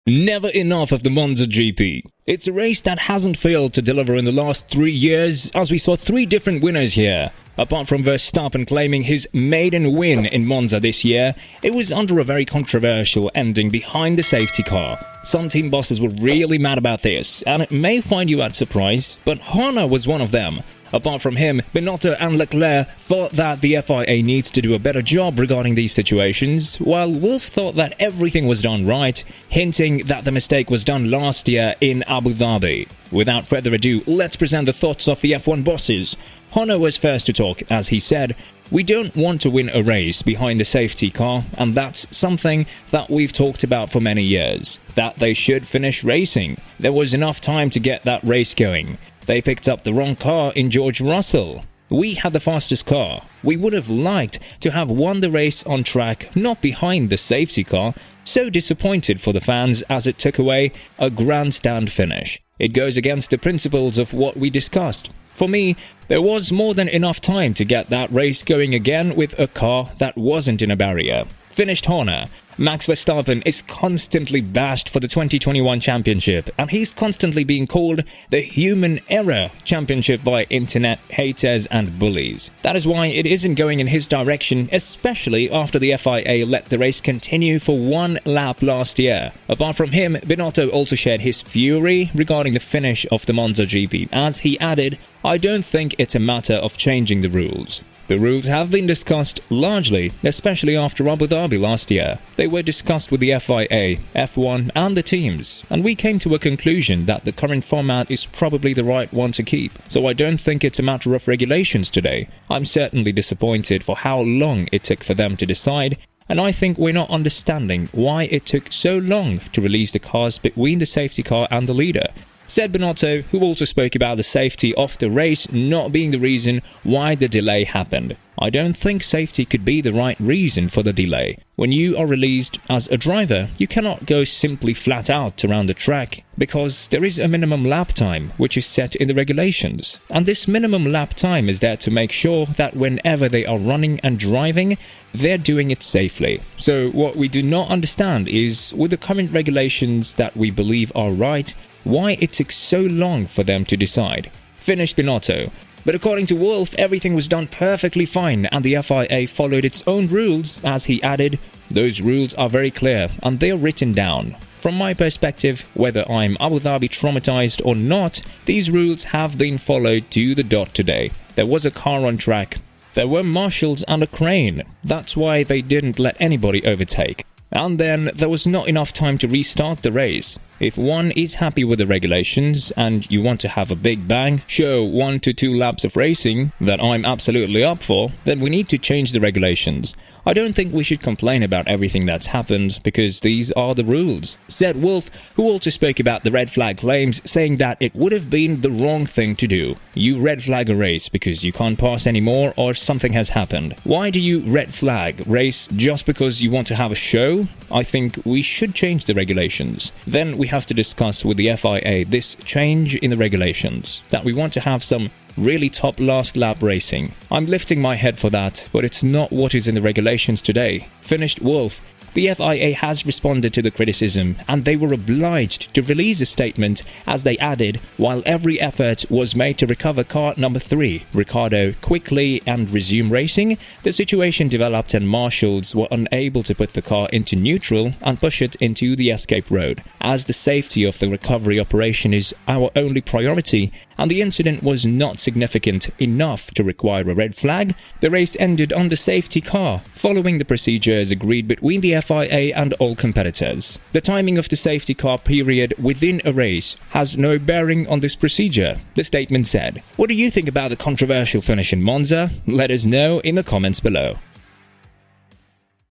Never enough of the Monza GP. It's a race that hasn't failed to deliver in the last 3 years, as we saw 3 different winners here. Apart from Verstappen claiming his maiden win in Monza this year, it was under a very controversial ending behind the safety car. Some team bosses were really mad about this, and it may find you at surprise, but Horner was one of them. Apart from him, Binotto and Leclerc thought that the FIA needs to do a better job regarding these situations, while Wolff thought that everything was done right, hinting that the mistake was done last year in Abu Dhabi. Without further ado, let's present the thoughts of the F1 bosses. Horner was first to talk, as he said, "We don't want to win a race behind the safety car, and that's something that we've talked about for many years. That they should finish racing. There was enough time to get that race going. They picked up the wrong car in George Russell. We had the fastest car. We would have liked to have won the race on track, not behind the safety car. So disappointed for the fans as it took away a grandstand finish. It goes against the principles of what we discussed. For me, there was more than enough time to get that race going again with a car that wasn't in a barrier." Finished Horner. Max Verstappen is constantly bashed for the 2021 championship, and he's constantly being called the human error championship by internet haters and bullies. That is why it isn't going in his direction, especially after the FIA let the race continue for 1 lap last year. Apart from him, Binotto also shared his fury regarding the finish of the Monza GP, as he added, "I don't think it's a matter of changing the rules. The rules have been discussed largely, especially after Abu Dhabi last year. They were discussed with the FIA, F1 and the teams, and we came to a conclusion that the current format is probably the right one to keep. So I don't think it's a matter of regulations today. I'm certainly disappointed for how long it took for them to decide, and I think we're not understanding why it took so long to release the cars between the safety car and the leader," said Binotto, who also spoke about the safety of the race not being the reason why the delay happened. "I don't think safety could be the right reason for the delay. When you are released as a driver, you cannot go simply flat out around the track, because there is a minimum lap time which is set in the regulations. And this minimum lap time is there to make sure that whenever they are running and driving, they're doing it safely. So what we do not understand is, with the current regulations that we believe are right, why it took so long for them to decide." Finished Binotto. But according to Wolff, everything was done perfectly fine and the FIA followed its own rules, as he added, "Those rules are very clear and they are written down. From my perspective, whether I'm Abu Dhabi traumatized or not, these rules have been followed to the dot today. There was a car on track. There were marshals and a crane. That's why they didn't let anybody overtake. And then there was not enough time to restart the race. If one is happy with the regulations and you want to have a big bang, show 1 to 2 laps of racing that I'm absolutely up for, then we need to change the regulations. I don't think we should complain about everything that's happened, because these are the rules," said Wolff, who also spoke about the red flag claims, saying that it would have been the wrong thing to do. You red flag a race because you can't pass anymore or something has happened. Why do you red flag race just because you want to have a show? I think we should change the regulations. Then we have to discuss with the FIA this change in the regulations, that we want to have some really top last lap racing. I'm lifting my head for that, but it's not what is in the regulations today. Finished Wolff. The FIA has responded to the criticism, and they were obliged to release a statement, as they added, "While every effort was made to recover car number 3, Ricciardo, quickly and resume racing, the situation developed and marshals were unable to put the car into neutral and push it into the escape road. As the safety of the recovery operation is our only priority, and the incident was not significant enough to require a red flag, the race ended on the safety car, following the procedures agreed between the FIA and all competitors. The timing of the safety car period within a race has no bearing on this procedure," the statement said. What do you think about the controversial finish in Monza? Let us know in the comments below.